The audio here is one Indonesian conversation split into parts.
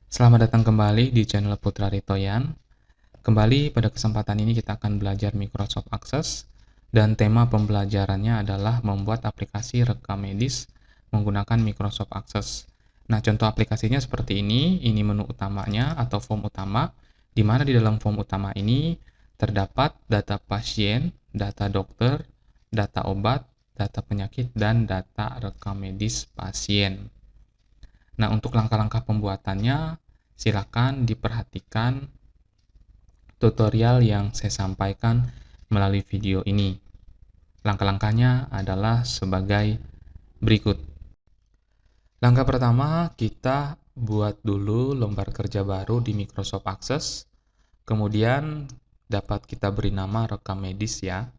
Selamat datang kembali di channel Putra Ritoyan. Kembali pada kesempatan ini kita akan belajar Microsoft Access dan tema pembelajarannya adalah membuat aplikasi rekam medis menggunakan Microsoft Access. Nah, contoh aplikasinya seperti ini menu utamanya atau form utama, di mana di dalam form utama ini terdapat data pasien, data dokter, data obat, data penyakit, dan data rekam medis pasien. Nah, untuk langkah-langkah pembuatannya, silakan diperhatikan tutorial yang saya sampaikan melalui video ini. Langkah-langkahnya adalah sebagai berikut. Langkah pertama, kita buat dulu lembar kerja baru di Microsoft Access. Kemudian dapat kita beri nama rekam medis ya.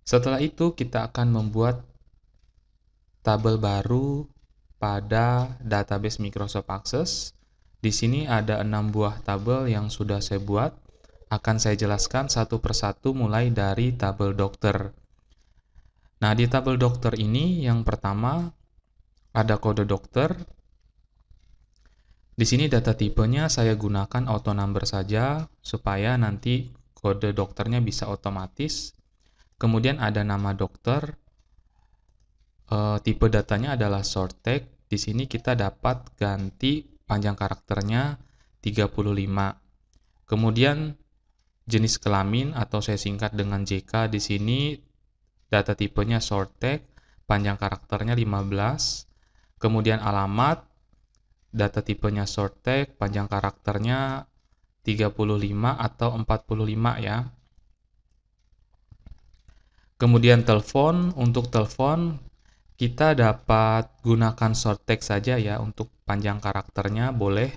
Setelah itu kita akan membuat tabel baru pada database Microsoft Access. Di sini ada 6 buah tabel yang sudah saya buat. Akan saya jelaskan satu persatu mulai dari tabel dokter. Nah, di tabel dokter ini yang pertama ada kode dokter. Di sini data tipenya saya gunakan auto number saja supaya nanti kode dokternya bisa otomatis. Kemudian ada nama dokter. Tipe datanya adalah short text. Di sini kita dapat ganti panjang karakternya 35. Kemudian jenis kelamin atau saya singkat dengan JK, di sini data tipenya short text, panjang karakternya 15. Kemudian alamat, data tipenya short text, panjang karakternya 35 atau 45 ya. Kemudian telepon, untuk telepon kita dapat gunakan short text saja ya, untuk panjang karakternya boleh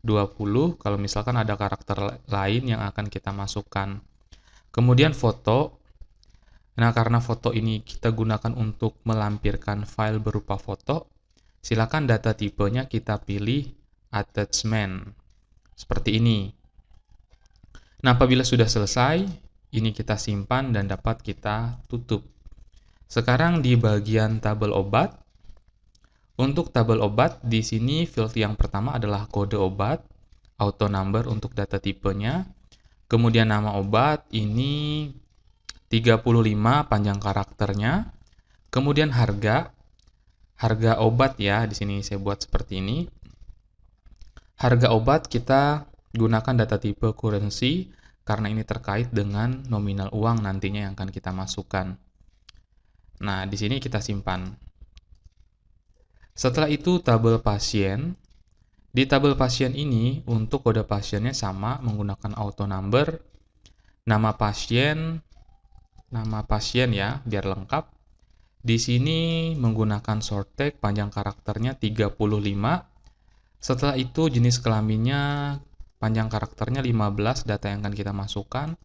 20 kalau misalkan ada karakter lain yang akan kita masukkan. Kemudian foto. Nah, karena foto ini kita gunakan untuk melampirkan file berupa foto, silakan data tipenya kita pilih attachment. Seperti ini. Nah, apabila sudah selesai, ini kita simpan dan dapat kita tutup. Sekarang di bagian tabel obat. Untuk tabel obat, di sini field yang pertama adalah kode obat, auto number untuk data tipenya. Kemudian nama obat, ini 35 panjang karakternya. Kemudian harga obat ya, di sini saya buat seperti ini. Harga obat kita gunakan data tipe currency, karena ini terkait dengan nominal uang nantinya yang akan kita masukkan. Nah, di sini kita simpan. Setelah itu tabel pasien. Di tabel pasien ini untuk kode pasiennya sama menggunakan auto number. Nama pasien ya biar lengkap. Di sini menggunakan short text, panjang karakternya 35. Setelah itu jenis kelaminnya panjang karakternya 15, data yang akan kita masukkan.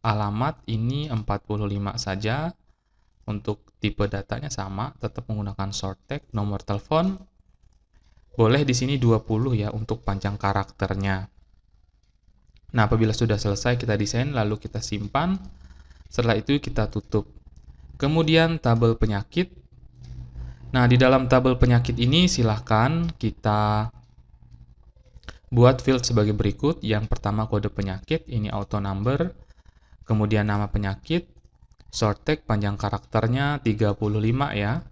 Alamat ini 45 saja. Untuk tipe datanya sama, tetap menggunakan short text. Nomor telepon boleh di sini 20 ya untuk panjang karakternya. Nah, apabila sudah selesai kita desain lalu kita simpan. Setelah itu kita tutup. Kemudian tabel penyakit. Nah, di dalam tabel penyakit ini silahkan kita buat field sebagai berikut. Yang pertama kode penyakit, ini auto number. Kemudian nama penyakit, short text panjang karakternya 35 ya.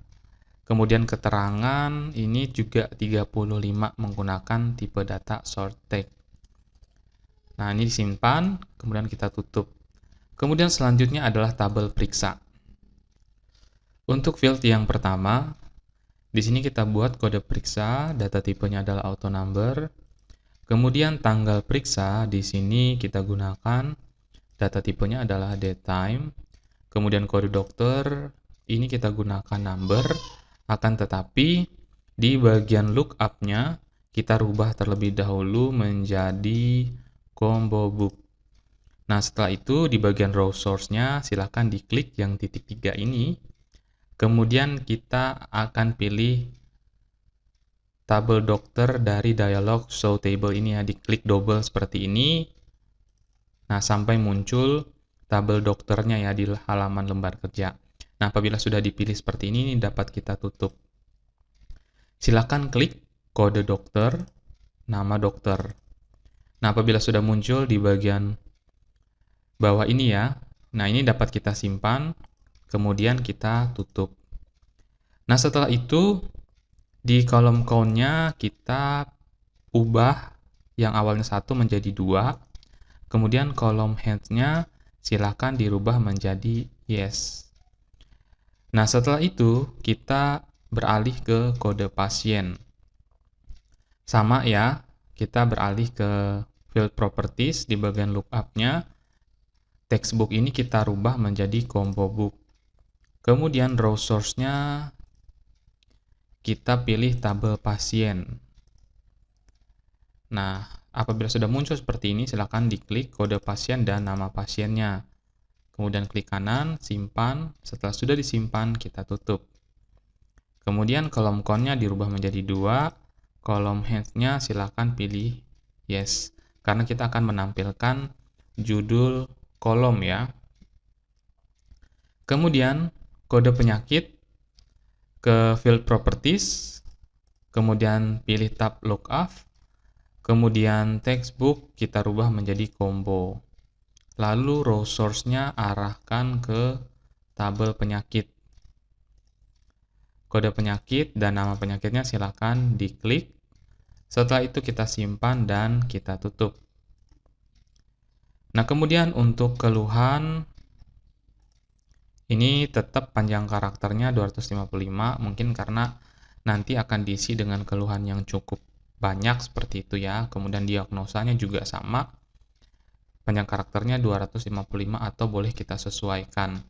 Kemudian keterangan ini juga 35 menggunakan tipe data short text. Nah, ini disimpan, kemudian kita tutup. Kemudian selanjutnya adalah tabel periksa. Untuk field yang pertama, di sini kita buat kode periksa, data tipenya adalah auto number. Kemudian tanggal periksa, di sini kita gunakan data tipenya adalah date time. Kemudian kode dokter, ini kita gunakan number. Akan tetapi di bagian lookup-nya kita rubah terlebih dahulu menjadi combo book. Nah, setelah itu di bagian raw source-nya silahkan diklik yang titik 3 ini. Kemudian kita akan pilih tabel dokter dari dialog show table ini ya, diklik double seperti ini. Nah, sampai muncul tabel dokternya ya di halaman lembar kerja. Nah, apabila sudah dipilih seperti ini dapat kita tutup. Silakan klik kode dokter. nama dokter. Nah, apabila sudah muncul di bagian bawah ini ya, nah ini dapat kita simpan, kemudian kita tutup. Nah, setelah itu di kolom count-nya kita ubah yang awalnya 1 menjadi 2, kemudian kolom head-nya silakan dirubah menjadi yes. Nah, setelah itu kita beralih ke kode pasien. Sama ya, kita beralih ke field properties di bagian lookup-nya. Textbook ini kita rubah menjadi combo book. Kemudian row source-nya kita pilih tabel pasien. Nah, apabila sudah muncul seperti ini, silakan diklik kode pasien dan nama pasiennya. Kemudian klik kanan, simpan. Setelah sudah disimpan, kita tutup. Kemudian kolom count-nya dirubah menjadi 2. Kolom head-nya silakan pilih yes. Karena kita akan menampilkan judul kolom ya. Kemudian kode penyakit ke field properties. Kemudian pilih tab lookup. Kemudian textbook kita rubah menjadi combo. Lalu row source-nya arahkan ke tabel penyakit. Kode penyakit dan nama penyakitnya silakan diklik. Setelah itu kita simpan dan kita tutup. Nah, kemudian untuk keluhan ini tetap panjang karakternya 255, mungkin karena nanti akan diisi dengan keluhan yang cukup banyak seperti itu ya. Kemudian diagnosanya juga sama. Panjang karakternya 255 atau boleh kita sesuaikan.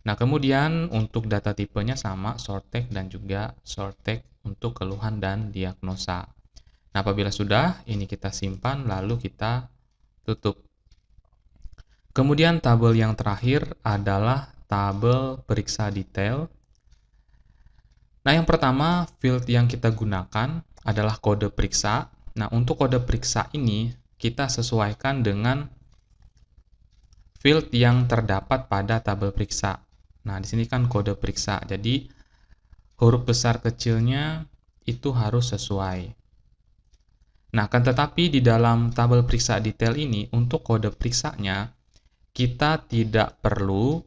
Nah, kemudian untuk data tipenya sama, short text dan juga short text untuk keluhan dan diagnosa. Nah, apabila sudah, ini kita simpan, lalu kita tutup. Kemudian tabel yang terakhir adalah tabel periksa detail. Nah, yang pertama, field yang kita gunakan adalah kode periksa. Nah, untuk kode periksa ini, kita sesuaikan dengan field yang terdapat pada tabel periksa. Nah, di sini kan kode periksa, jadi huruf besar kecilnya itu harus sesuai. Nah, akan tetapi di dalam tabel periksa detail ini, untuk kode periksanya, kita tidak perlu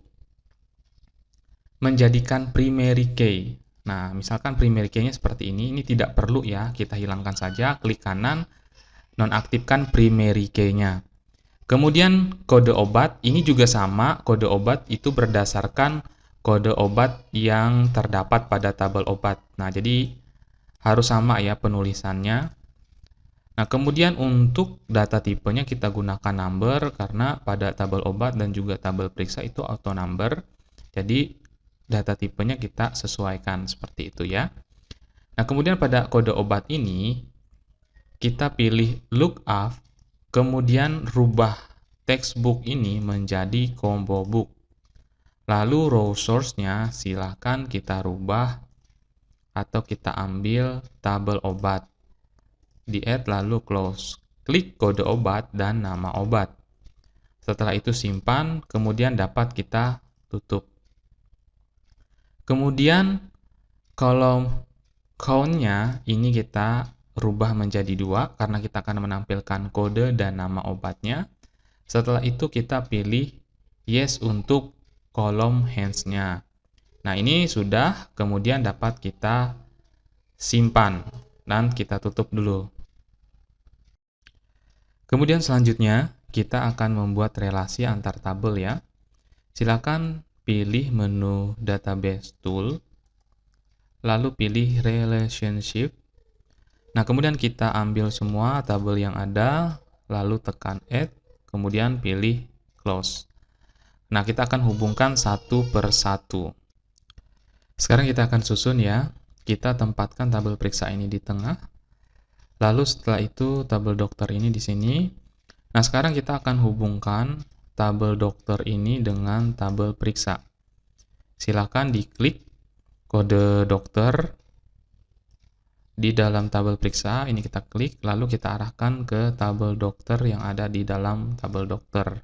menjadikan primary key. Nah, misalkan primary key-nya seperti ini tidak perlu ya, kita hilangkan saja, klik kanan, nonaktifkan primary key-nya. Kemudian kode obat, ini juga sama, kode obat itu berdasarkan kode obat yang terdapat pada tabel obat. Nah, jadi harus sama ya penulisannya. Nah, kemudian untuk data tipenya kita gunakan number, karena pada tabel obat dan juga tabel periksa itu auto number. Jadi, data tipenya kita sesuaikan seperti itu ya. Nah, kemudian pada kode obat ini, kita pilih lookup, kemudian rubah textbook ini menjadi combo book. Lalu row source-nya silakan kita rubah atau kita ambil tabel obat. Di-add lalu close. Klik kode obat dan nama obat. Setelah itu simpan, kemudian dapat kita tutup. Kemudian kolom count-nya ini kita rubah menjadi 2 karena kita akan menampilkan kode dan nama obatnya. Setelah itu kita pilih yes untuk kolom hands-nya. Nah, ini sudah, kemudian dapat kita simpan dan kita tutup dulu. Kemudian selanjutnya kita akan membuat relasi antar tabel ya. Silakan pilih menu database tool, lalu pilih relationship. Nah, kemudian kita ambil semua tabel yang ada, lalu tekan add, kemudian pilih close. Nah, kita akan hubungkan satu per satu. Sekarang kita akan susun ya. Kita tempatkan tabel periksa ini di tengah. Lalu setelah itu tabel dokter ini di sini. Nah, sekarang kita akan hubungkan tabel dokter ini dengan tabel periksa. Silakan diklik kode dokter di dalam tabel periksa. Ini kita klik, lalu kita arahkan ke tabel dokter yang ada di dalam tabel dokter.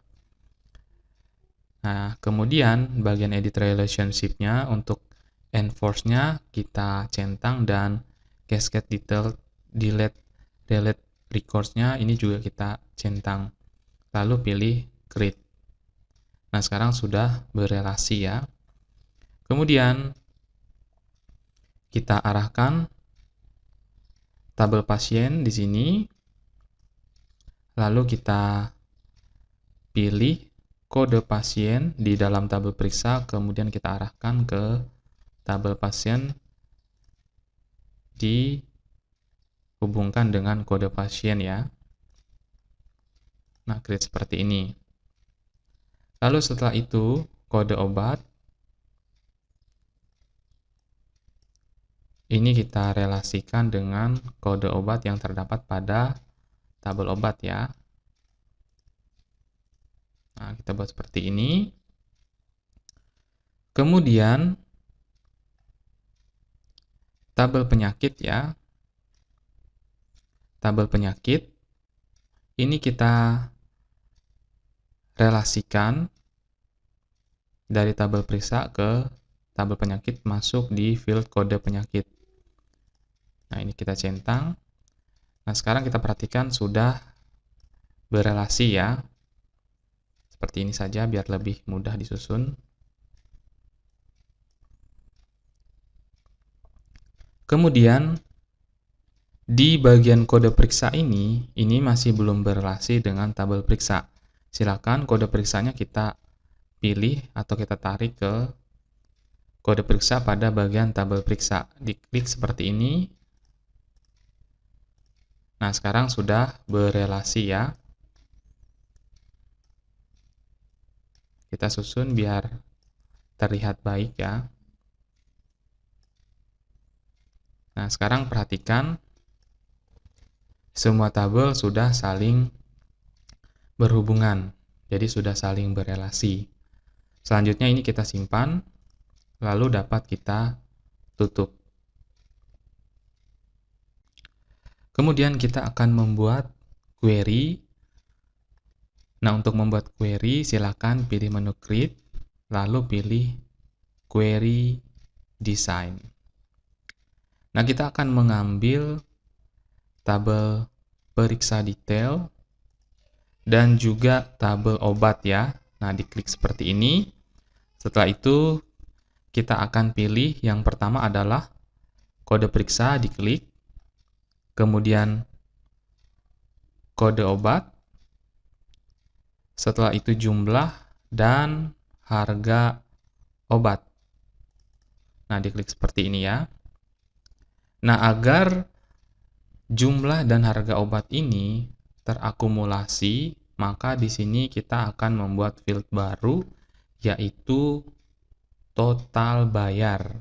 Nah, kemudian bagian edit relationship-nya untuk enforce-nya kita centang dan cascade detail delete delete records-nya ini juga kita centang. Lalu pilih create. Nah, sekarang sudah berelasi ya. Kemudian kita arahkan tabel pasien di sini. Lalu kita pilih kode pasien di dalam tabel periksa, kemudian kita arahkan ke tabel pasien dihubungkan dengan kode pasien ya. Nah, create seperti ini. Lalu setelah itu, kode obat ini kita relasikan dengan kode obat yang terdapat pada tabel obat ya. Nah, kita buat seperti ini. Kemudian, tabel penyakit ya. Tabel penyakit ini kita relasikan dari tabel periksa ke tabel penyakit masuk di field kode penyakit. Nah, ini kita centang. Nah, sekarang kita perhatikan sudah berelasi ya. Seperti ini saja biar lebih mudah disusun. Kemudian, di bagian kode periksa ini masih belum berelasi dengan tabel periksa. Silakan kode periksanya kita pilih atau kita tarik ke kode periksa pada bagian tabel periksa. Diklik seperti ini. Nah, sekarang sudah berelasi ya. Kita susun biar terlihat baik ya. Nah, sekarang perhatikan semua tabel sudah saling berhubungan. Jadi sudah saling berelasi. Selanjutnya ini kita simpan, lalu dapat kita tutup. Kemudian kita akan membuat query. Nah, untuk membuat query, silakan pilih menu Create, lalu pilih Query Design. Nah, kita akan mengambil tabel periksa detail dan juga tabel obat ya. Nah, diklik seperti ini. Setelah itu, kita akan pilih yang pertama adalah kode periksa, diklik. Kemudian kode obat, setelah itu jumlah dan harga obat. Nah, diklik seperti ini ya. Nah, agar jumlah dan harga obat ini terakumulasi, maka di sini kita akan membuat field baru, yaitu total bayar.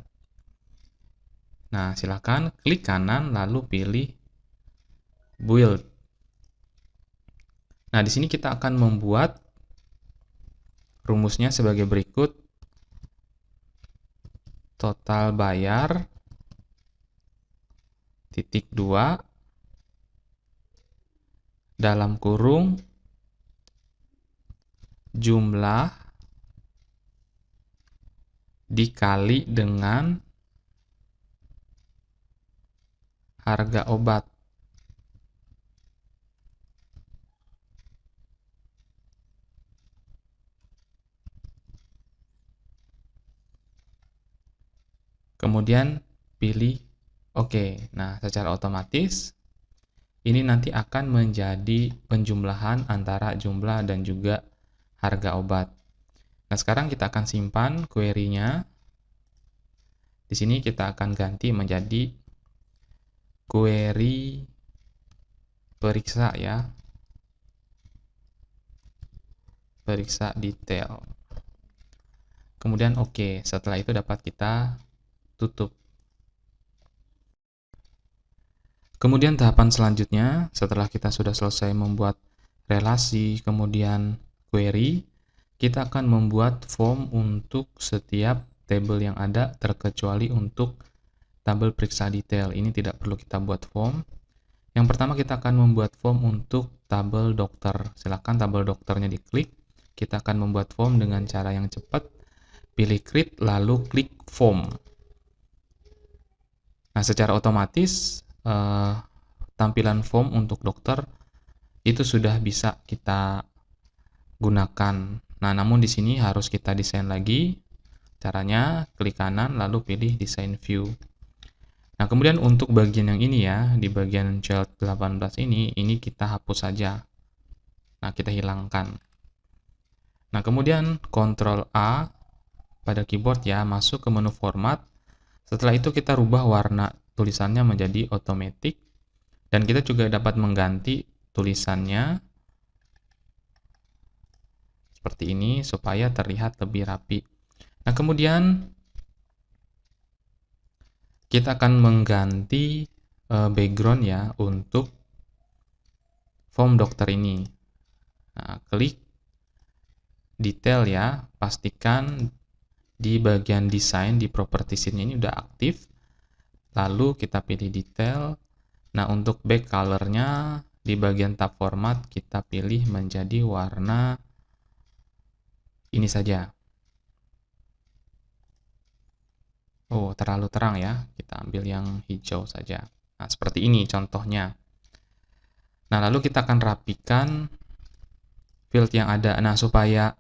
Nah, silakan klik kanan lalu pilih build. Nah, di sini kita akan membuat rumusnya sebagai berikut. Total bayar titik 2 dalam kurung jumlah dikali dengan harga obat. Kemudian pilih OK. Nah, secara otomatis ini nanti akan menjadi penjumlahan antara jumlah dan juga harga obat. Nah, sekarang kita akan simpan query-nya. Di sini kita akan ganti menjadi query periksa ya. Periksa detail. Kemudian OK. Setelah itu dapat kita tutup. Kemudian tahapan selanjutnya, setelah kita sudah selesai membuat relasi, kemudian query, kita akan membuat form untuk setiap tabel yang ada, terkecuali untuk tabel periksa detail. Ini tidak perlu kita buat form. Yang pertama kita akan membuat form untuk tabel dokter. Silakan tabel dokternya diklik. Kita akan membuat form dengan cara yang cepat. Pilih create, lalu klik form. Nah, secara otomatis tampilan form untuk dokter itu sudah bisa kita gunakan. Nah, namun di sini harus kita desain lagi. Caranya klik kanan lalu pilih design view. Nah, kemudian untuk bagian yang ini ya, di bagian child 18 ini kita hapus saja. Nah, kita hilangkan. Nah, kemudian Ctrl A pada keyboard ya, masuk ke menu format. Setelah itu kita rubah warna tulisannya menjadi automatic. Dan kita juga dapat mengganti tulisannya seperti ini supaya terlihat lebih rapi. Nah, kemudian kita akan mengganti background ya untuk form dokter ini. Nah, klik detail ya, pastikan di bagian desain di properti sheet-nya ini udah aktif. Lalu kita pilih detail. Nah, untuk back color-nya di bagian tab format kita pilih menjadi warna ini saja. Oh, terlalu terang ya. Kita ambil yang hijau saja. Nah, seperti ini contohnya. Nah, lalu kita akan rapikan field yang ada. Nah, supaya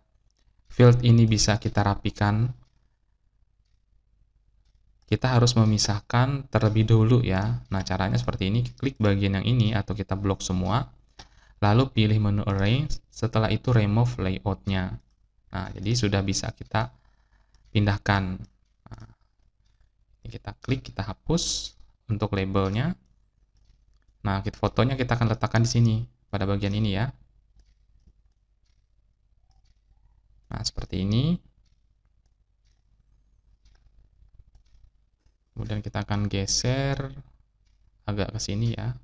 field ini bisa kita rapikan, kita harus memisahkan terlebih dahulu ya. Nah, caranya seperti ini. Klik bagian yang ini atau kita blok semua. Lalu pilih menu Arrange. Setelah itu remove layout-nya. Nah, jadi sudah bisa kita pindahkan. Nah, kita klik, kita hapus untuk labelnya. Nah, fotonya kita akan letakkan di sini pada bagian ini ya. Nah, seperti ini. Kemudian kita akan geser agak ke sini ya.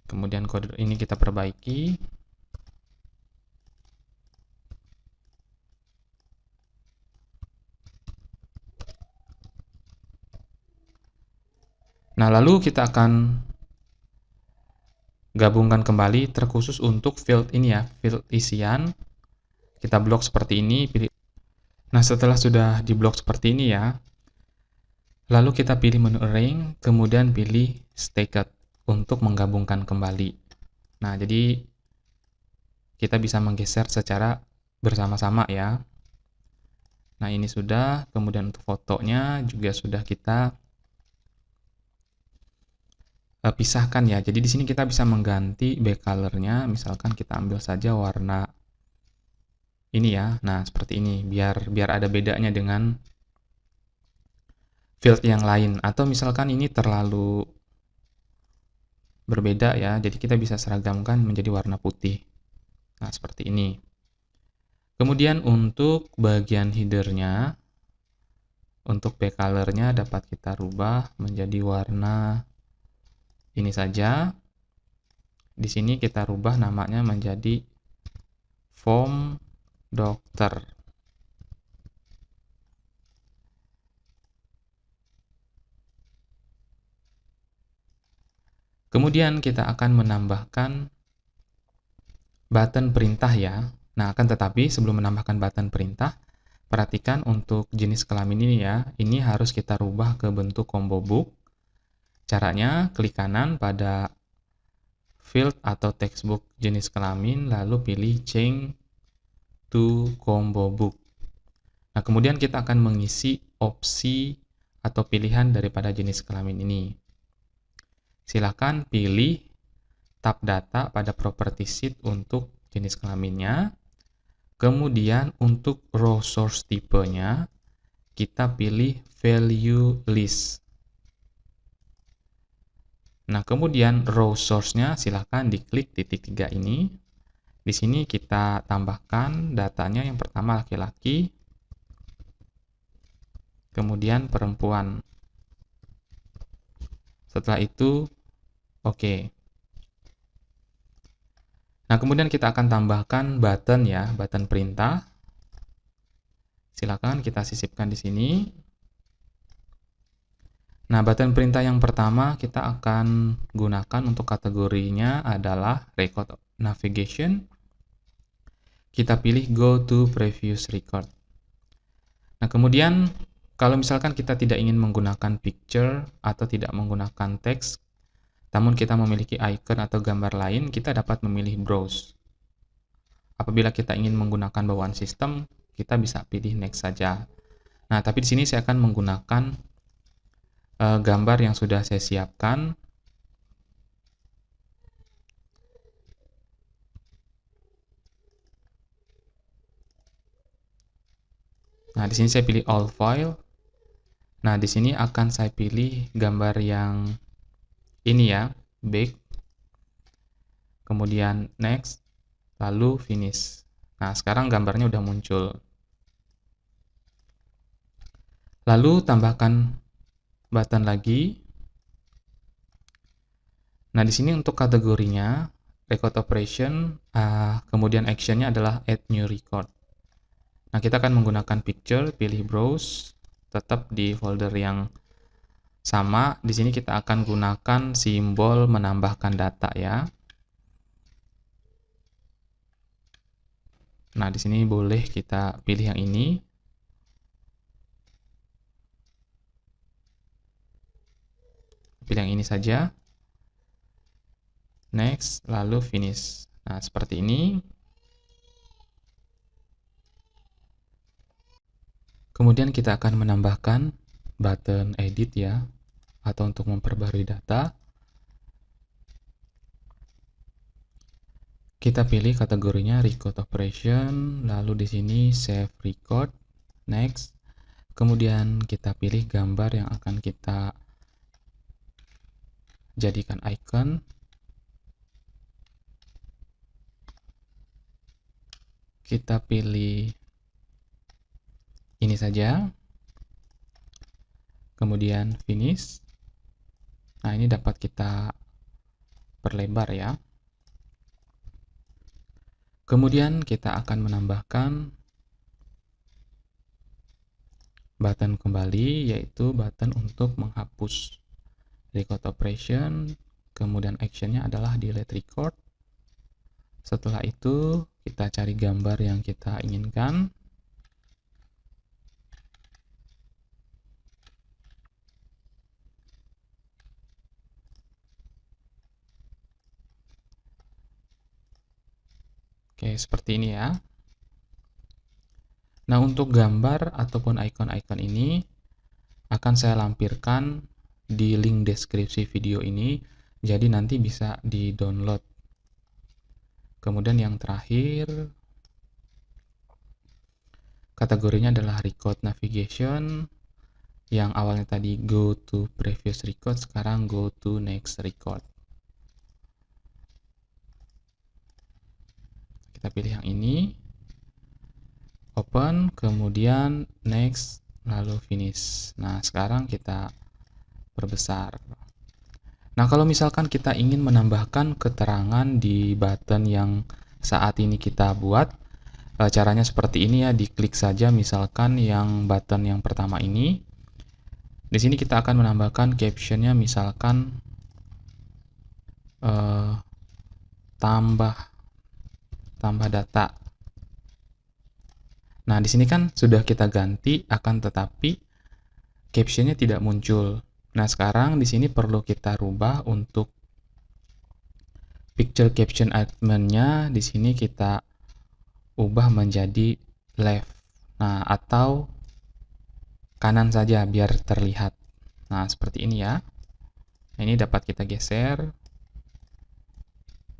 Kemudian kode ini kita perbaiki. Nah, lalu kita akan gabungkan kembali terkhusus untuk field ini ya, field isian. Kita blok seperti ini, pilih. Nah, setelah sudah diblok seperti ini ya, lalu kita pilih menu Arrange, kemudian pilih Stacked untuk menggabungkan kembali. Nah, jadi kita bisa menggeser secara bersama-sama ya. Nah, ini sudah, kemudian untuk fotonya juga sudah kita pisahkan ya. Jadi di sini kita bisa mengganti back color-nya, misalkan kita ambil saja warna ini ya. Nah, seperti ini biar ada bedanya dengan field yang lain, atau misalkan ini terlalu berbeda ya. Jadi kita bisa seragamkan menjadi warna putih. Nah, seperti ini. Kemudian untuk bagian header-nya, untuk back color-nya dapat kita rubah menjadi warna ini saja. Di sini kita rubah namanya menjadi form dokter. Kemudian kita akan menambahkan button perintah ya. Nah, akan tetapi sebelum menambahkan button perintah, perhatikan untuk jenis kelamin ini ya. Ini harus kita rubah ke bentuk combo book. Caranya klik kanan pada field atau textbook jenis kelamin, lalu pilih change to combo book. Nah, kemudian kita akan mengisi opsi atau pilihan daripada jenis kelamin ini. Silakan pilih tab data pada property sheet untuk jenis kelaminnya. Kemudian untuk row source tipenya, kita pilih value list. Nah, kemudian row source-nya silakan diklik titik 3 ini. Di sini kita tambahkan datanya yang pertama laki-laki, kemudian perempuan. Setelah itu, oke. Nah, kemudian kita akan tambahkan button ya, button perintah. Silakan kita sisipkan di sini. Nah, button perintah yang pertama kita akan gunakan untuk kategorinya adalah record navigation. Kita pilih go to previous record. Nah, kemudian Kalau misalkan kita tidak ingin menggunakan picture atau tidak menggunakan teks, namun kita memiliki icon atau gambar lain, kita dapat memilih browse. Apabila kita ingin menggunakan bawaan sistem, kita bisa pilih next saja. Nah, tapi di sini saya akan menggunakan gambar yang sudah saya siapkan. Nah, di sini saya pilih all file. Nah, di sini akan saya pilih gambar yang ini ya, big. Kemudian next, lalu finish. Nah, sekarang gambarnya udah muncul. Lalu tambahkan button lagi. Nah, di sini untuk kategorinya, record operation, kemudian actionnya adalah add new record. Nah, kita akan menggunakan picture, pilih browse, tetap di folder yang sama. Di sini kita akan gunakan simbol menambahkan data ya. Nah, di sini boleh kita pilih yang ini. Pilih yang ini saja. Next, lalu finish. Nah, seperti ini. Kemudian kita akan menambahkan button edit ya, atau untuk memperbarui data. Kita pilih kategorinya record operation, lalu di sini save record, next. Kemudian kita pilih gambar yang akan kita jadikan icon. Kita pilih ini saja. Kemudian finish. Nah, ini dapat kita perlebar ya. Kemudian kita akan menambahkan button kembali, yaitu button untuk menghapus record operation. Kemudian actionnya adalah delete record. Setelah itu kita cari gambar yang kita inginkan. Oke, seperti ini ya. Nah, untuk gambar ataupun icon-icon ini akan saya lampirkan di link deskripsi video ini, jadi nanti bisa di-download. Kemudian yang terakhir, kategorinya adalah record navigation, yang awalnya tadi go to previous record, sekarang go to next record. Kita pilih yang ini, open, kemudian next, lalu finish. Nah, sekarang kita perbesar. Nah, kalau misalkan kita ingin menambahkan keterangan di button yang saat ini kita buat, caranya seperti ini ya, diklik saja misalkan yang button yang pertama ini. Di sini kita akan menambahkan captionnya misalkan tambah data. Nah, di sini kan sudah kita ganti, akan tetapi captionnya tidak muncul. Nah, sekarang di sini perlu kita rubah untuk picture caption element-nya. Di sini kita ubah menjadi left. Nah, atau kanan saja biar terlihat. Nah, seperti ini ya. Nah, ini dapat kita geser.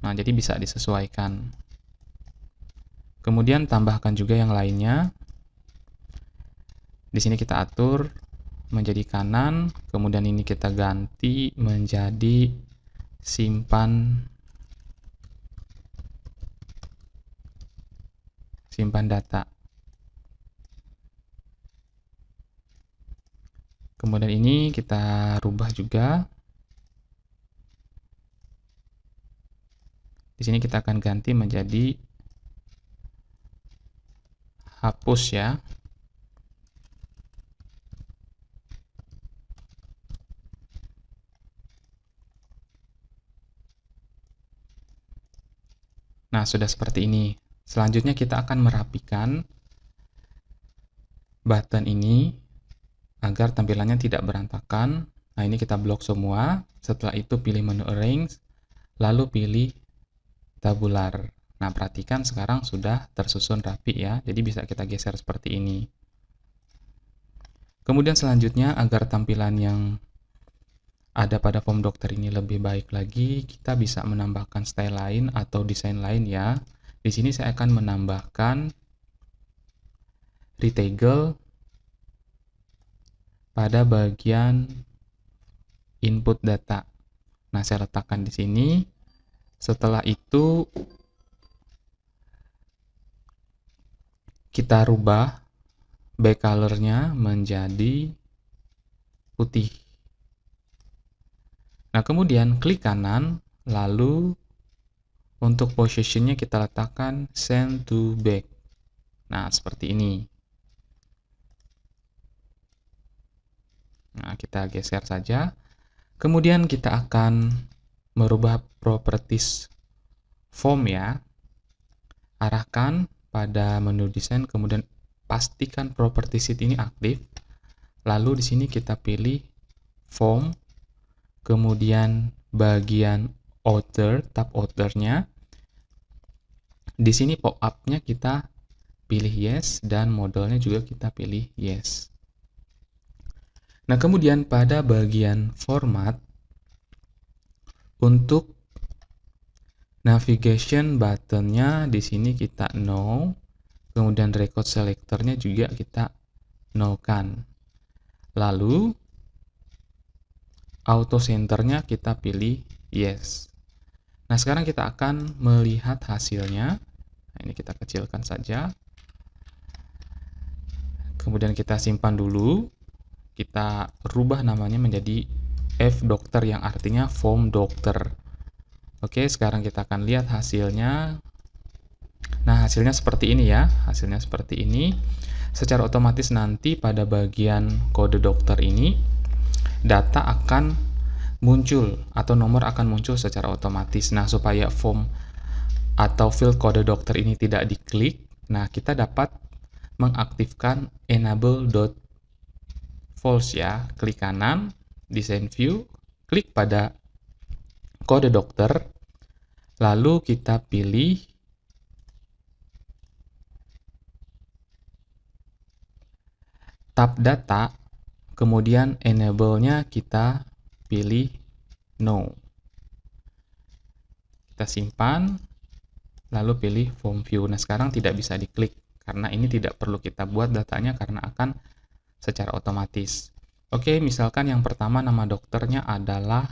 Nah, jadi bisa disesuaikan. Kemudian tambahkan juga yang lainnya. Di sini kita atur menjadi kanan, kemudian ini kita ganti menjadi simpan data. Kemudian ini kita rubah juga. Di sini kita akan ganti menjadi hapus ya. Nah, sudah seperti ini. Selanjutnya kita akan merapikan button ini agar tampilannya tidak berantakan. Nah, ini kita blok semua. Setelah itu pilih menu Arrange, lalu pilih Tabular. Nah, perhatikan sekarang sudah tersusun rapi ya. Jadi bisa kita geser seperti ini. Kemudian selanjutnya, agar tampilan yang ada pada form dokter ini lebih baik lagi, kita bisa menambahkan style lain atau desain lain ya. Di sini saya akan menambahkan retegel pada bagian input data. Nah, saya letakkan di sini. Setelah itu kita rubah back color-nya menjadi putih. Nah, kemudian klik kanan, lalu untuk position-nya kita letakkan send to back. Nah, seperti ini. Nah, kita geser saja. Kemudian kita akan merubah properties form ya. Arahkan pada menu desain, kemudian pastikan property sheet ini aktif. Lalu di sini kita pilih form, kemudian bagian outer, tab outernya. Di sini pop-up-nya kita pilih yes, dan modelnya juga kita pilih yes. Nah, kemudian pada bagian format, untuk navigation button-nya di sini kita no, kemudian record selector-nya juga kita no-kan. Lalu auto center-nya kita pilih yes. Nah, sekarang kita akan melihat hasilnya. Nah, ini kita kecilkan saja. Kemudian kita simpan dulu. Kita rubah namanya menjadi F dokter yang artinya form dokter. Oke, sekarang kita akan lihat hasilnya. Nah, hasilnya seperti ini ya. Hasilnya seperti ini. Secara otomatis nanti pada bagian kode dokter ini, data akan muncul atau nomor akan muncul secara otomatis. Nah, supaya form atau field kode dokter ini tidak diklik, nah kita dapat mengaktifkan enable.false ya. Klik kanan, design view, klik pada kode dokter, lalu kita pilih tab data, kemudian enable-nya kita pilih no. Kita simpan, lalu pilih form view. Nah, sekarang tidak bisa diklik, karena ini tidak perlu kita buat datanya karena akan secara otomatis. Oke, misalkan yang pertama nama dokternya adalah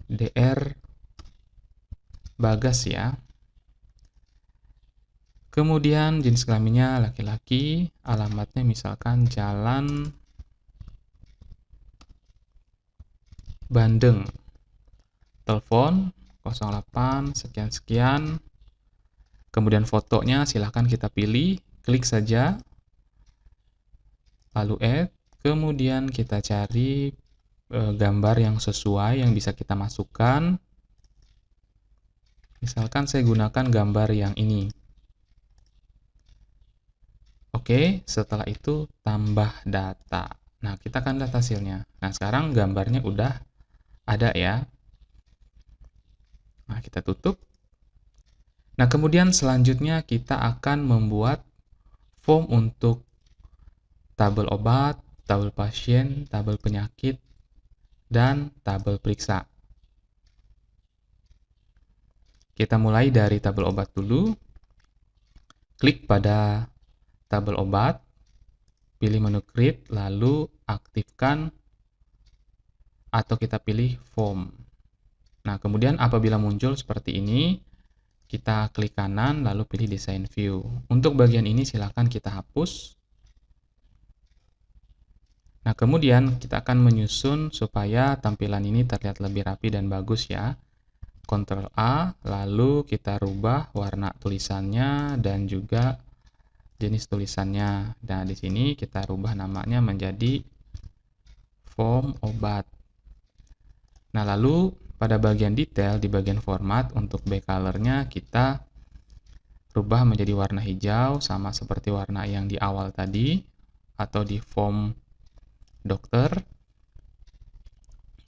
Dr. Bagas ya. Kemudian jenis kelaminnya laki-laki, alamatnya misalkan Jalan Bandeng. Telepon 08 sekian-sekian. Kemudian fotonya silahkan kita pilih, klik saja. Lalu add, kemudian kita cari gambar yang sesuai yang bisa kita masukkan. Misalkan saya gunakan gambar yang ini. Oke, setelah itu tambah data. Nah, kita akan lihat hasilnya. Nah, sekarang gambarnya udah ada ya. Nah, kita tutup. Nah, kemudian selanjutnya kita akan membuat form untuk tabel obat, tabel pasien, tabel penyakit, dan tabel periksa. Kita mulai dari tabel obat dulu. Klik pada tabel obat, pilih menu create, lalu aktifkan atau kita pilih form. Nah, kemudian apabila muncul seperti ini, kita klik kanan lalu pilih design view. Untuk bagian ini silakan kita hapus. Nah, kemudian kita akan menyusun supaya tampilan ini terlihat lebih rapi dan bagus ya. Ctrl A, lalu kita rubah warna tulisannya dan juga jenis tulisannya. Nah, di sini kita rubah namanya menjadi form obat. Nah, lalu pada bagian detail di bagian format untuk back color-nya kita rubah menjadi warna hijau sama seperti warna yang di awal tadi. atau di form dokter.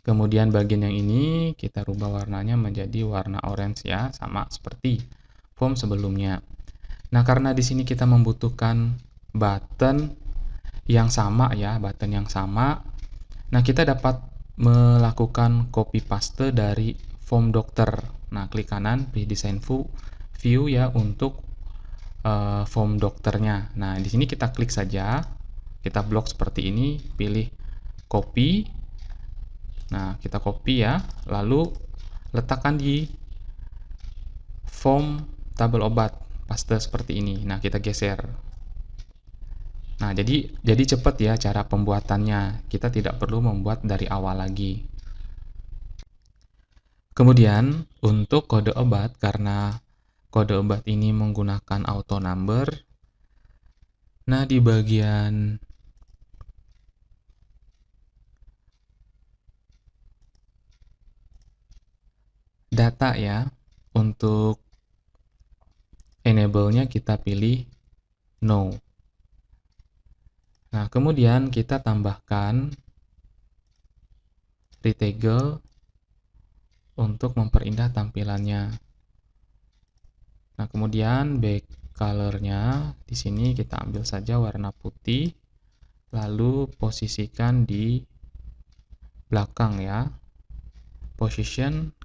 Kemudian bagian yang ini kita rubah warnanya menjadi warna orange ya, sama seperti form sebelumnya. Nah, karena di sini kita membutuhkan button yang sama ya, button yang sama. Nah, kita dapat melakukan copy paste dari form dokter. Nah, klik kanan, pilih design view ya untuk form dokternya. Nah, di sini kita klik saja, kita blok seperti ini, pilih copy. Nah, kita copy ya, lalu letakkan di form tabel obat, paste seperti ini. Nah, kita geser. Nah, jadi cepat ya cara pembuatannya. Kita tidak perlu membuat dari awal lagi. Kemudian, untuk kode obat, karena kode obat ini menggunakan auto number, nah di bagian data ya, untuk enable-nya kita pilih no. Nah, kemudian kita tambahkan retegel untuk memperindah tampilannya. Nah, kemudian back color-nya di sini kita ambil saja warna putih, lalu posisikan di belakang ya. Position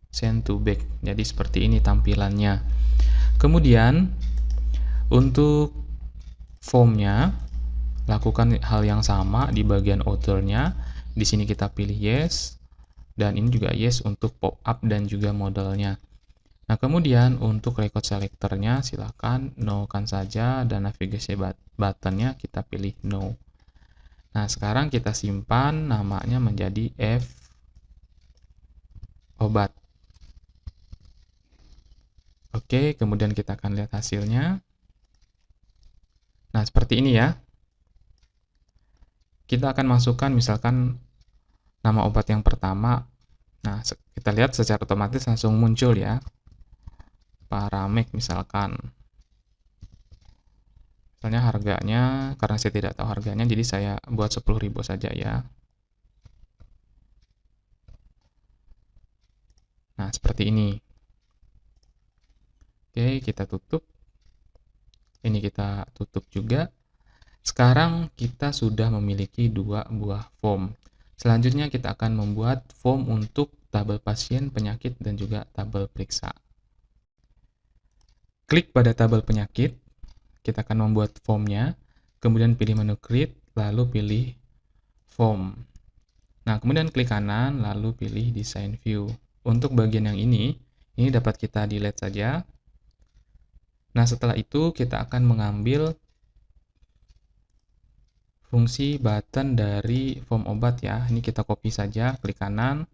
send to back. Jadi seperti ini tampilannya. Kemudian untuk formnya lakukan hal yang sama di bagian outer-nya. Di sini kita pilih yes, dan ini juga yes untuk pop up dan juga modelnya. Nah, kemudian untuk record selector-nya silahkan no-kan saja, dan navigasi button-nya kita pilih no. Nah, sekarang kita simpan namanya menjadi F obat. Oke, kemudian kita akan lihat hasilnya. Nah, seperti ini ya. Kita akan masukkan misalkan nama obat yang pertama. Nah, kita lihat secara otomatis langsung muncul ya. Paramek misalkan. Misalnya harganya, karena saya tidak tahu harganya, jadi saya buat 10.000 saja ya. Nah, seperti ini. Oke, kita tutup. Ini kita tutup juga. Sekarang kita sudah memiliki dua buah form. Selanjutnya kita akan membuat form untuk tabel pasien, penyakit, dan juga tabel periksa. Klik pada tabel penyakit, kita akan membuat formnya, kemudian pilih menu create, lalu pilih form. Nah, kemudian klik kanan, lalu pilih design view. Untuk bagian yang ini dapat kita delete saja. Nah, setelah itu kita akan mengambil fungsi button dari form obat ya. Ini kita copy saja, klik kanan.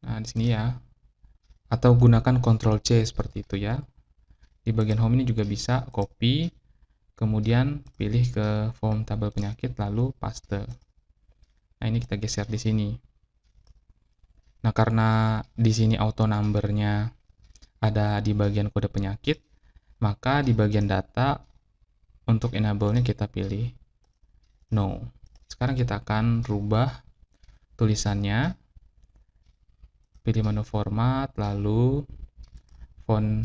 Nah, di sini ya. Atau gunakan Ctrl C seperti itu ya. Di bagian home ini juga bisa copy, kemudian pilih ke form tabel penyakit lalu paste. Nah, ini kita geser di sini. Nah, karena di sini auto number-nya ada di bagian kode penyakit, maka di bagian data untuk enable-nya kita pilih no. Sekarang kita akan rubah tulisannya. Pilih menu format, lalu font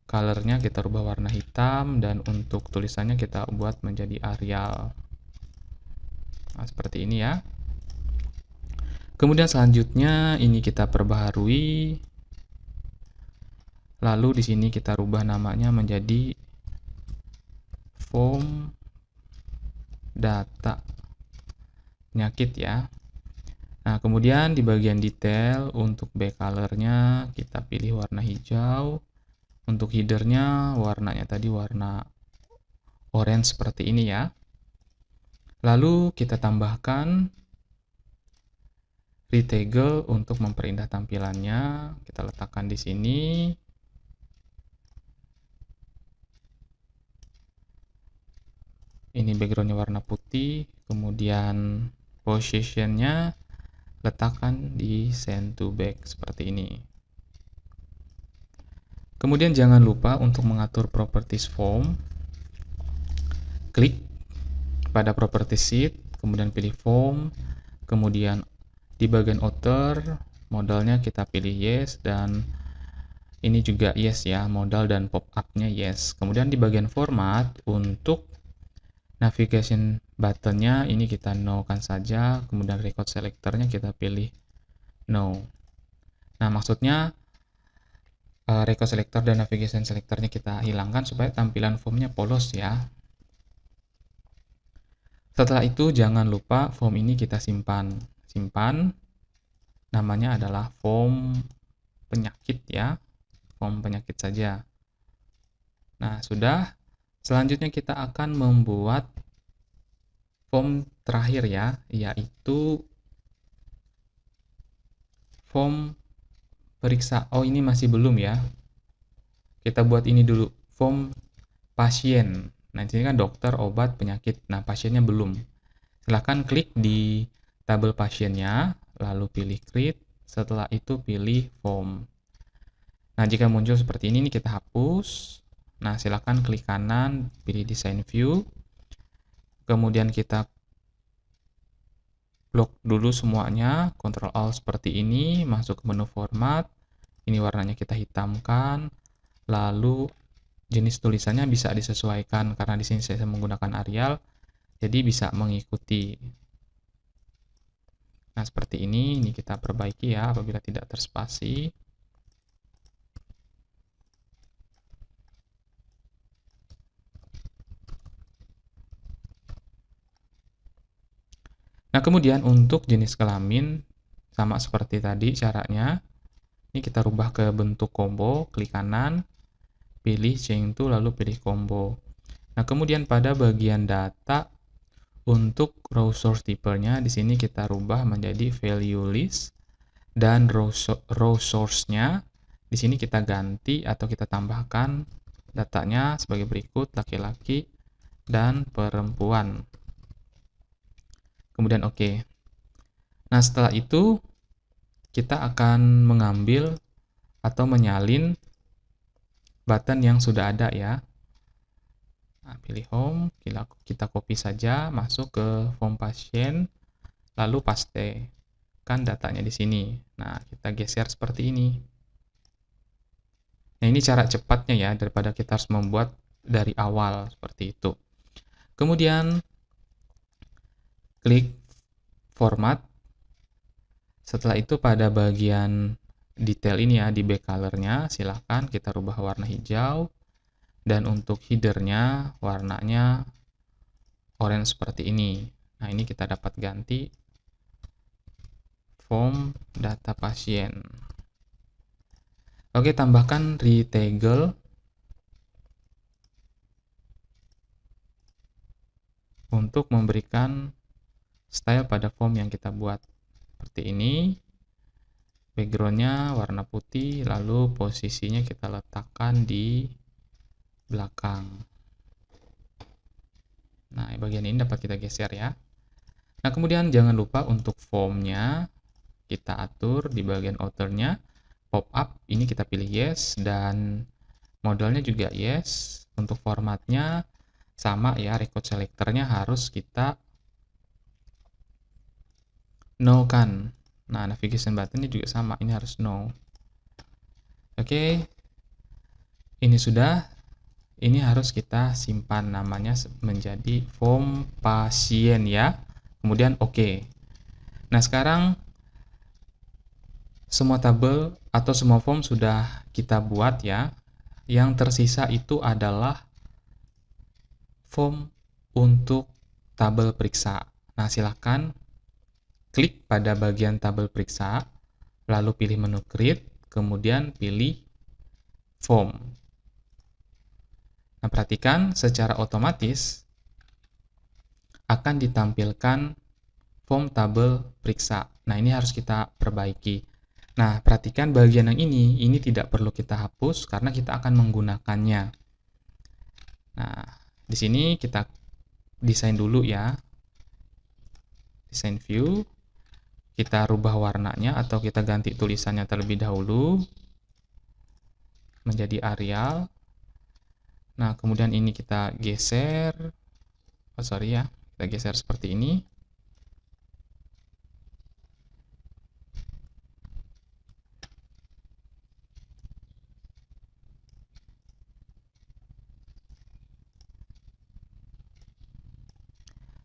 color-nya kita rubah warna hitam, dan untuk tulisannya kita buat menjadi Arial. Nah, seperti ini ya. Kemudian selanjutnya ini kita perbaharui. Lalu di sini kita rubah namanya menjadi form data penyakit ya. Nah, kemudian di bagian detail untuk back color-nya kita pilih warna hijau. Untuk header-nya warnanya tadi warna orange seperti ini ya. Lalu kita tambahkan retegel untuk memperindah tampilannya. Kita letakkan di sini. Ini background-nya warna putih, kemudian position-nya letakkan di send to back seperti ini. Kemudian jangan lupa untuk mengatur properties form. klik pada property sheet, kemudian pilih form, kemudian di bagian outer, modalnya kita pilih yes, dan ini juga yes ya, modal dan pop-up-nya yes. Kemudian di bagian format, untuk navigation button-nya ini kita no-kan saja, kemudian record selector-nya kita pilih no. Nah, maksudnya record selector dan navigation selector-nya kita hilangkan supaya tampilan form-nya polos ya. Setelah itu jangan lupa form ini kita simpan. Simpan, namanya adalah form penyakit ya, form penyakit saja. Nah, sudah. Selanjutnya kita akan membuat form terakhir ya, yaitu form periksa. Oh, ini masih belum ya. Kita buat ini dulu, form pasien. Nah, ini kan dokter, obat, penyakit. Nah, pasiennya belum. Silahkan klik di tabel pasiennya, lalu pilih create, setelah itu pilih form. Nah, jika muncul seperti ini kita hapus. Nah, silahkan klik kanan, pilih design view. Kemudian kita blok dulu semuanya, Ctrl Alt seperti ini, masuk ke menu format. Ini warnanya kita hitamkan. Lalu jenis tulisannya bisa disesuaikan karena di sini saya menggunakan Arial, jadi bisa mengikuti. Nah, seperti ini kita perbaiki ya apabila tidak terspasi. Nah, kemudian untuk jenis kelamin, sama seperti tadi caranya. Ini kita rubah ke bentuk combo, klik kanan, pilih change to, lalu pilih combo. Nah, kemudian pada bagian data, untuk row source type-nya, di sini kita rubah menjadi value list, dan row source-nya, di sini kita ganti atau kita tambahkan datanya sebagai berikut, laki-laki dan perempuan. Kemudian oke. Nah, setelah itu kita akan mengambil atau menyalin button yang sudah ada ya. Nah, pilih home, kita copy saja, masuk ke form pasien, lalu pastekan datanya di sini. Nah, kita geser seperti ini. Nah, ini cara cepatnya ya, daripada kita harus membuat dari awal seperti itu. Kemudian klik format. Setelah itu pada bagian detail ini ya, di back color-nya, silahkan kita rubah warna hijau. Dan untuk header-nya, warnanya orange seperti ini. Nah, ini kita dapat ganti form data pasien. Oke, tambahkan retaggle untuk memberikan style pada form yang kita buat. Seperti ini, background-nya warna putih, lalu posisinya kita letakkan di belakang. Nah, bagian ini dapat kita geser ya. Nah, kemudian jangan lupa untuk form-nya kita atur di bagian outer-nya. Pop-up ini kita pilih yes, dan modalnya juga yes. Untuk formatnya sama ya, record selector-nya harus kita no kan. Nah, navigation button-nya juga sama, ini harus no. Oke, ini sudah. Ini harus kita simpan namanya menjadi form pasien ya. Kemudian oke. Nah, sekarang semua tabel atau semua form sudah kita buat ya. Yang tersisa itu adalah form untuk tabel periksa. Nah, silahkan klik pada bagian tabel periksa, lalu pilih menu create, kemudian pilih form. Nah, perhatikan secara otomatis akan ditampilkan form tabel periksa. Nah, ini harus kita perbaiki. Nah, perhatikan bagian yang ini tidak perlu kita hapus karena kita akan menggunakannya. Nah, di sini kita desain dulu ya. Design view. Kita rubah warnanya atau kita ganti tulisannya terlebih dahulu menjadi Arial. Nah, kemudian ini kita geser Oh, sorry ya, kita geser seperti ini.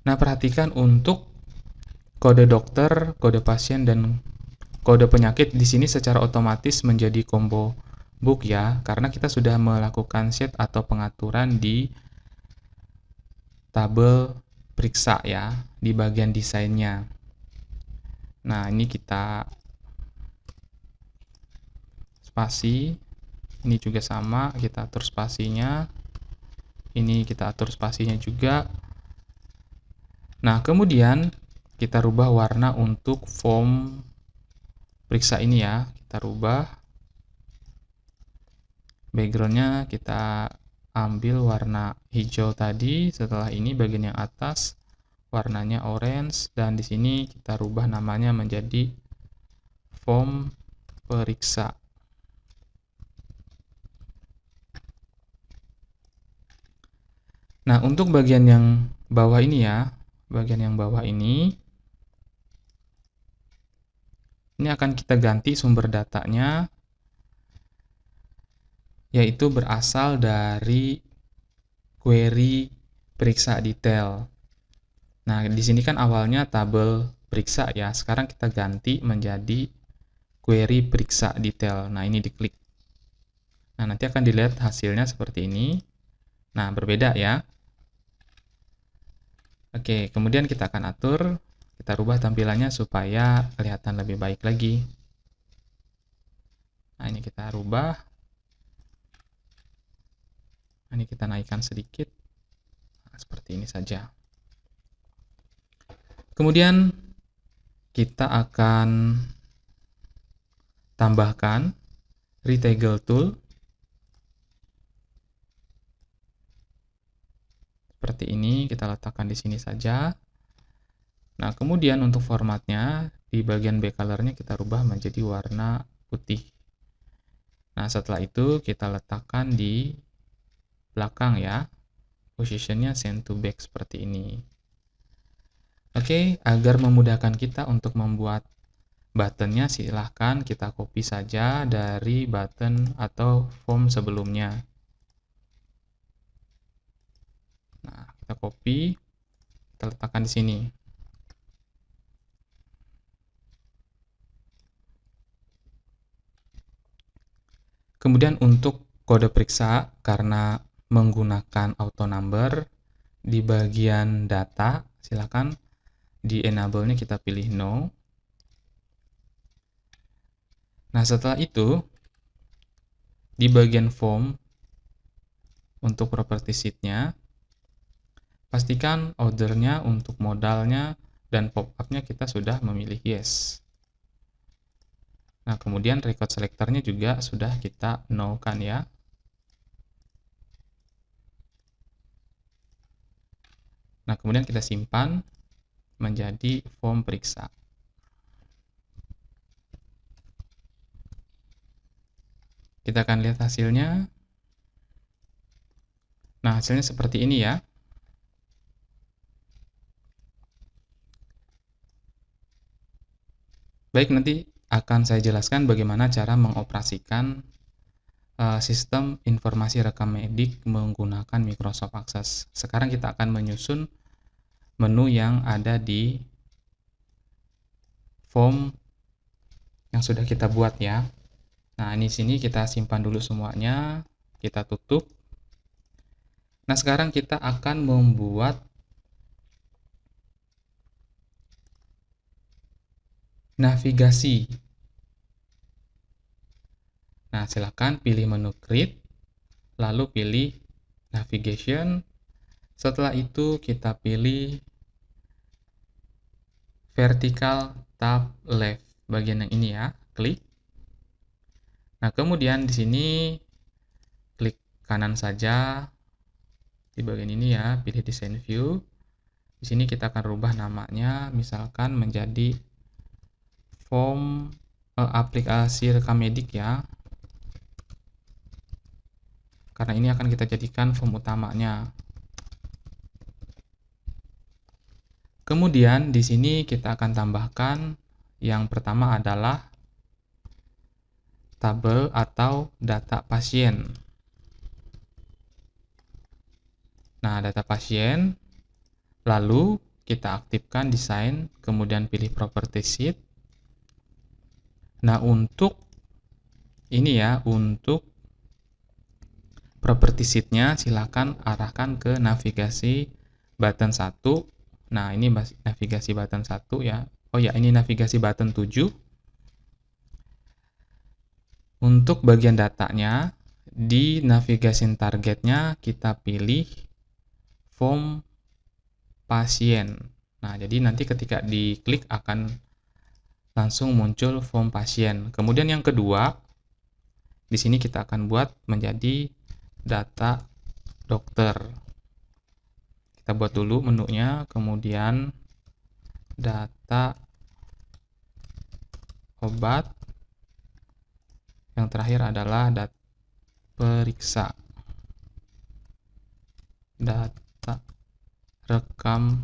Nah, perhatikan untuk kode dokter, kode pasien, dan kode penyakit di sini secara otomatis menjadi combo book ya, karena kita sudah melakukan set atau pengaturan di tabel periksa ya, di bagian desainnya. Nah, ini kita spasi, ini juga sama, kita atur spasinya, ini kita atur spasinya juga. Nah, kemudian kita rubah warna untuk form periksa ini ya, kita rubah. Backgroundnya kita ambil warna hijau tadi, setelah ini bagian yang atas warnanya orange, dan di sini kita rubah namanya menjadi form periksa. Nah, untuk bagian yang bawah ini ya, bagian yang bawah ini akan kita ganti sumber datanya, yaitu berasal dari query periksa detail. Nah, di sini kan awalnya tabel periksa ya, sekarang kita ganti menjadi query periksa detail. Nah, ini diklik. Nah, nanti akan dilihat hasilnya seperti ini. Nah, berbeda ya. Oke, kemudian kita akan atur, kita rubah tampilannya supaya kelihatan lebih baik lagi. Nah, ini kita rubah. Nah, ini kita naikkan sedikit. Nah, seperti ini saja. Kemudian kita akan tambahkan retegel tool. Seperti ini, kita letakkan di sini saja. Nah, kemudian untuk formatnya, di bagian back color-nya kita rubah menjadi warna putih. Nah, setelah itu kita letakkan di belakang ya. Positionnya send to back seperti ini. Oke, agar memudahkan kita untuk membuat buttonnya, silahkan kita copy saja dari button atau form sebelumnya. Nah, kita copy, kita letakkan di sini. Kemudian untuk kode periksa, karena menggunakan auto number, di bagian data, silakan di enable-nya kita pilih no. Nah, setelah itu, di bagian form, untuk property sheet-nya, pastikan ordernya untuk modalnya dan pop-up-nya kita sudah memilih yes. Nah, kemudian record selector-nya juga sudah kita no-kan ya. Nah, kemudian kita simpan menjadi form periksa. Kita akan lihat hasilnya. Nah, hasilnya seperti ini ya. Baik, nanti akan saya jelaskan bagaimana cara mengoperasikan sistem informasi rekam medik menggunakan Microsoft Access. Sekarang kita akan menyusun menu yang ada di form yang sudah kita buat ya. Nah, ini sini kita simpan dulu semuanya, kita tutup. Nah, sekarang kita akan membuat navigasi. Nah, silakan pilih menu Create, lalu pilih Navigation. Setelah itu kita pilih Vertical Tab Left, bagian yang ini ya, klik. Nah, kemudian di sini klik kanan saja di bagian ini ya, pilih Design View. Di sini kita akan rubah namanya, misalkan menjadi form aplikasi rekam medik ya. Karena ini akan kita jadikan form utamanya. Kemudian di sini kita akan tambahkan yang pertama adalah tabel atau data pasien. Nah, data pasien, lalu kita aktifkan desain, kemudian pilih property sheet. Nah, untuk ini ya, untuk property sheet-nya silakan arahkan ke navigasi button 1. Nah, ini navigasi button 1 ya. Oh ya, ini navigasi button 7. Untuk bagian datanya, di navigasi targetnya kita pilih form pasien. Nah, jadi nanti ketika diklik akan langsung muncul form pasien. Kemudian yang kedua, di sini kita akan buat menjadi data dokter. Kita buat dulu menunya, kemudian data obat, yang terakhir adalah data periksa, data rekam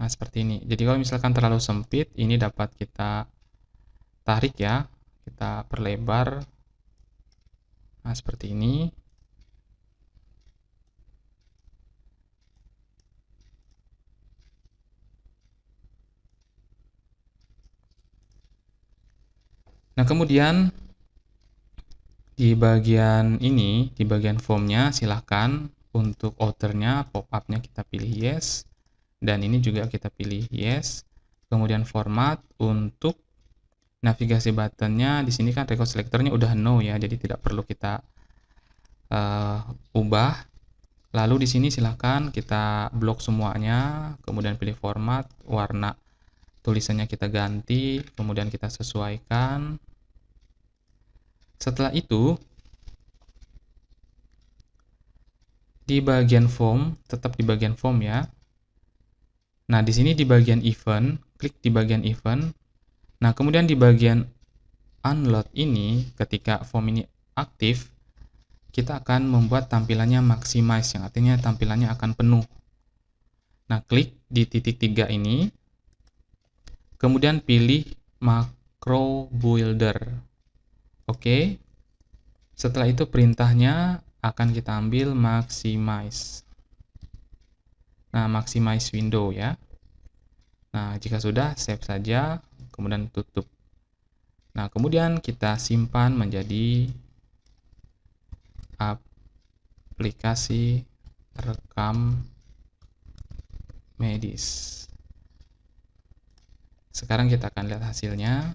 Nah, seperti ini. Jadi kalau misalkan terlalu sempit, ini dapat kita tarik ya, kita perlebar. Nah, seperti ini. Nah, kemudian di bagian ini, di bagian formnya, silahkan untuk outernya, pop-up-nya kita pilih yes. Dan ini juga kita pilih yes. Kemudian format untuk navigasi buttonnya, di sini kan record selectornya udah no ya, jadi tidak perlu kita ubah. Lalu di sini silahkan kita blok semuanya, kemudian pilih format, warna tulisannya kita ganti, kemudian kita sesuaikan. Setelah itu, di bagian form, tetap di bagian form ya. Nah, di sini di bagian event, klik di bagian event. Nah, kemudian di bagian unload ini, ketika form ini aktif, kita akan membuat tampilannya maximize, yang artinya tampilannya akan penuh. Nah, klik di titik 3 ini, kemudian pilih macro builder. Oke. Setelah itu perintahnya akan kita ambil maximize. Nah, maximize window ya. Nah, jika sudah, save saja, kemudian tutup. Nah, kemudian kita simpan menjadi aplikasi rekam medis. Sekarang kita akan lihat hasilnya.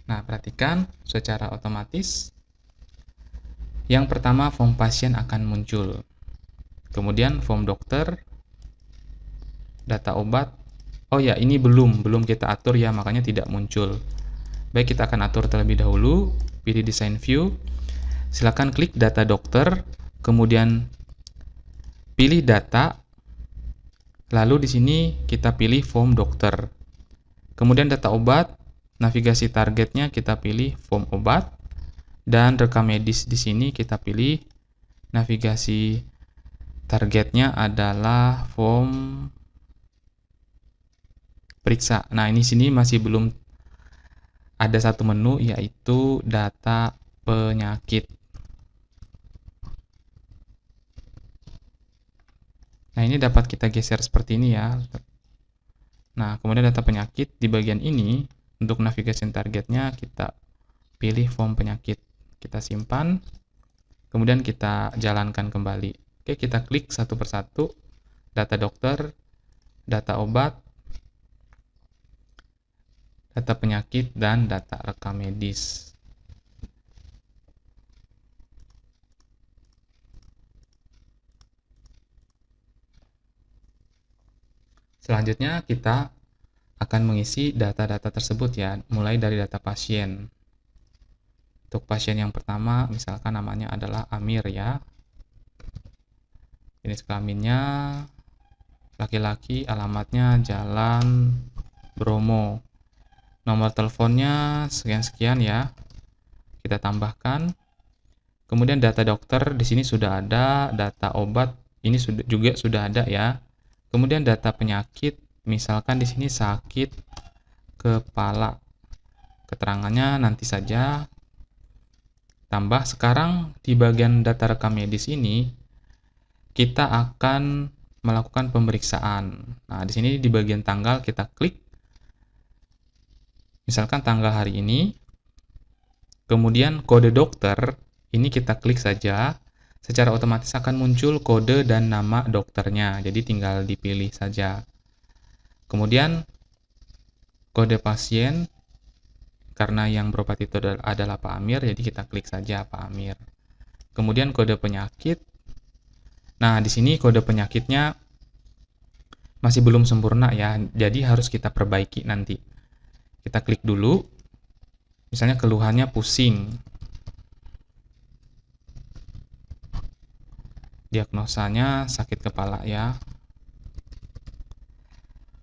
Nah, perhatikan secara otomatis. Yang pertama, form pasien akan muncul. Kemudian form dokter, data obat. Oh ya, ini belum kita atur ya, makanya tidak muncul. Baik, kita akan atur terlebih dahulu. Pilih design view. Silakan klik data dokter, kemudian pilih data. Lalu di sini kita pilih form dokter. Kemudian data obat, navigasi targetnya kita pilih form obat, dan rekam medis di sini kita pilih navigasi targetnya adalah form periksa. Nah, ini sini masih belum ada satu menu, yaitu data penyakit. Nah, ini dapat kita geser seperti ini ya. Nah, kemudian data penyakit di bagian ini, untuk navigasi targetnya kita pilih form penyakit. Kita simpan, kemudian kita jalankan kembali. Oke, kita klik satu persatu, data dokter, data obat, data penyakit, dan data rekam medis. Selanjutnya kita akan mengisi data-data tersebut ya, mulai dari data pasien. Untuk pasien yang pertama, misalkan namanya adalah Amir ya. Jenis kelaminnya laki-laki, alamatnya Jalan Bromo. Nomor teleponnya sekian-sekian ya. kita tambahkan. Kemudian data dokter di sini sudah ada, data obat ini juga sudah ada ya. Kemudian data penyakit, misalkan di sini sakit kepala. Keterangannya nanti saja. Tambah sekarang di bagian data rekam medis ini kita akan melakukan pemeriksaan. Nah, di sini di bagian tanggal kita klik. Misalkan tanggal hari ini. Kemudian kode dokter ini kita klik saja. Secara otomatis akan muncul kode dan nama dokternya. Jadi tinggal dipilih saja. Kemudian kode pasien, karena yang berobat itu adalah Pak Amir, jadi kita klik saja Pak Amir. Kemudian kode penyakit. Nah, di sini kode penyakitnya masih belum sempurna ya, jadi harus kita perbaiki nanti. Kita klik dulu. Misalnya keluhannya pusing. Diagnosanya sakit kepala ya.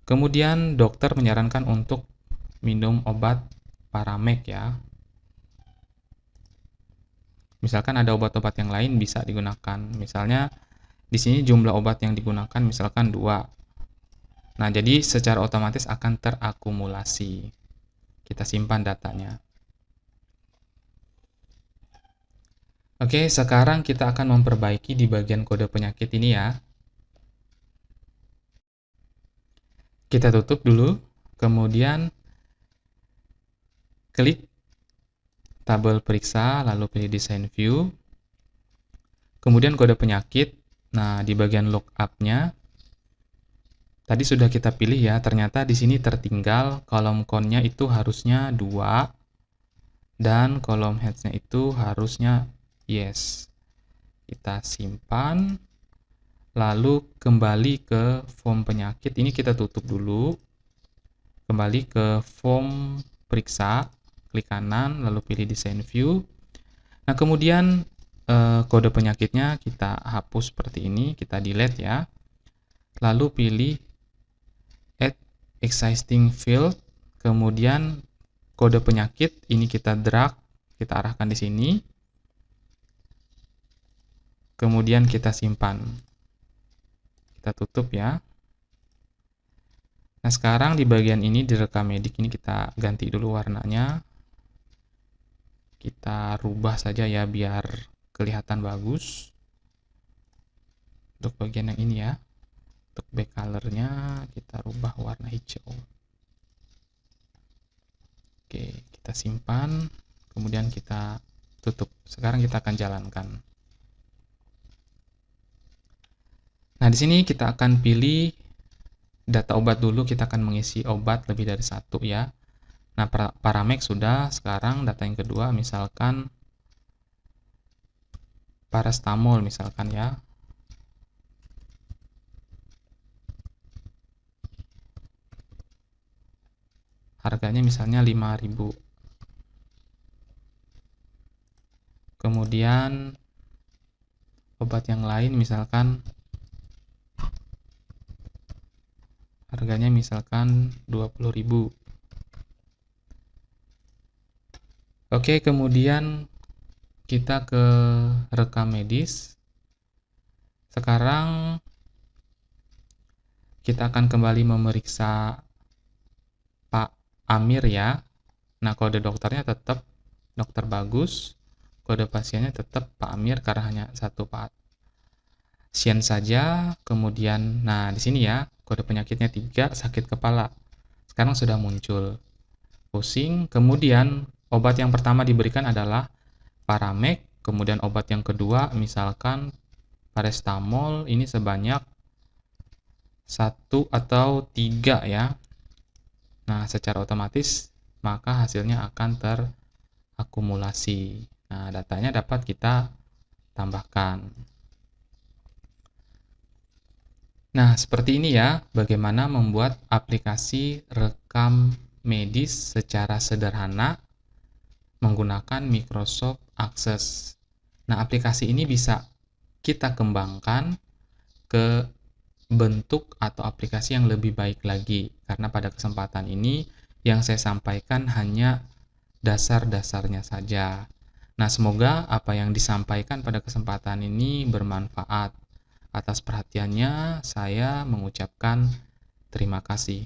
Kemudian dokter menyarankan untuk minum obat Paramek ya. Misalkan ada obat-obat yang lain bisa digunakan. Misalnya di sini jumlah obat yang digunakan misalkan 2. Nah, jadi secara otomatis akan terakumulasi. Kita simpan datanya. Oke, sekarang kita akan memperbaiki di bagian kode penyakit ini ya. Kita tutup dulu, kemudian klik tabel periksa, lalu pilih desain view. Kemudian kode penyakit. Nah, di bagian lookup-nya tadi sudah kita pilih ya. Ternyata di sini tertinggal kolom count-nya itu harusnya 2 dan kolom heads-nya itu harusnya yes. Kita simpan. Lalu kembali ke form penyakit. Ini kita tutup dulu. Kembali ke form periksa. Klik kanan, lalu pilih desain view. Nah, kemudian kode penyakitnya kita hapus seperti ini, kita delete ya. Lalu pilih add existing field, kemudian kode penyakit ini kita drag, kita arahkan di sini. Kemudian kita simpan. Kita tutup ya. Nah, sekarang di bagian ini di rekam medik ini kita ganti dulu warnanya. Kita rubah saja ya biar kelihatan bagus. Untuk bagian yang ini ya. Untuk back color-nya kita rubah warna hijau. Oke, kita simpan. Kemudian kita tutup. Sekarang kita akan jalankan. Nah, di sini kita akan pilih data obat dulu. Kita akan mengisi obat lebih dari 1 ya. Nah, Paramek sudah. Sekarang data yang kedua misalkan paracetamol misalkan ya. Harganya misalnya 5.000. Kemudian obat yang lain misalkan harganya misalkan 20.000. Oke, kemudian kita ke rekam medis. Sekarang kita akan kembali memeriksa Pak Amir ya. Nah, kode dokternya tetap dokter Bagus. Kode pasiennya tetap Pak Amir karena hanya satu pasien saja. Kemudian, nah di sini ya, kode penyakitnya 3, sakit kepala. Sekarang sudah muncul. Pusing, kemudian obat yang pertama diberikan adalah Paramek, kemudian obat yang kedua misalkan paracetamol, ini sebanyak 1 atau 3 ya. Nah, secara otomatis maka hasilnya akan terakumulasi. Nah, datanya dapat kita tambahkan. Nah, seperti ini ya bagaimana membuat aplikasi rekam medis secara sederhana menggunakan Microsoft Access. Nah, aplikasi ini bisa kita kembangkan ke bentuk atau aplikasi yang lebih baik lagi. Karena pada kesempatan ini yang saya sampaikan hanya dasar-dasarnya saja. Nah, semoga apa yang disampaikan pada kesempatan ini bermanfaat. Atas perhatiannya, saya mengucapkan terima kasih.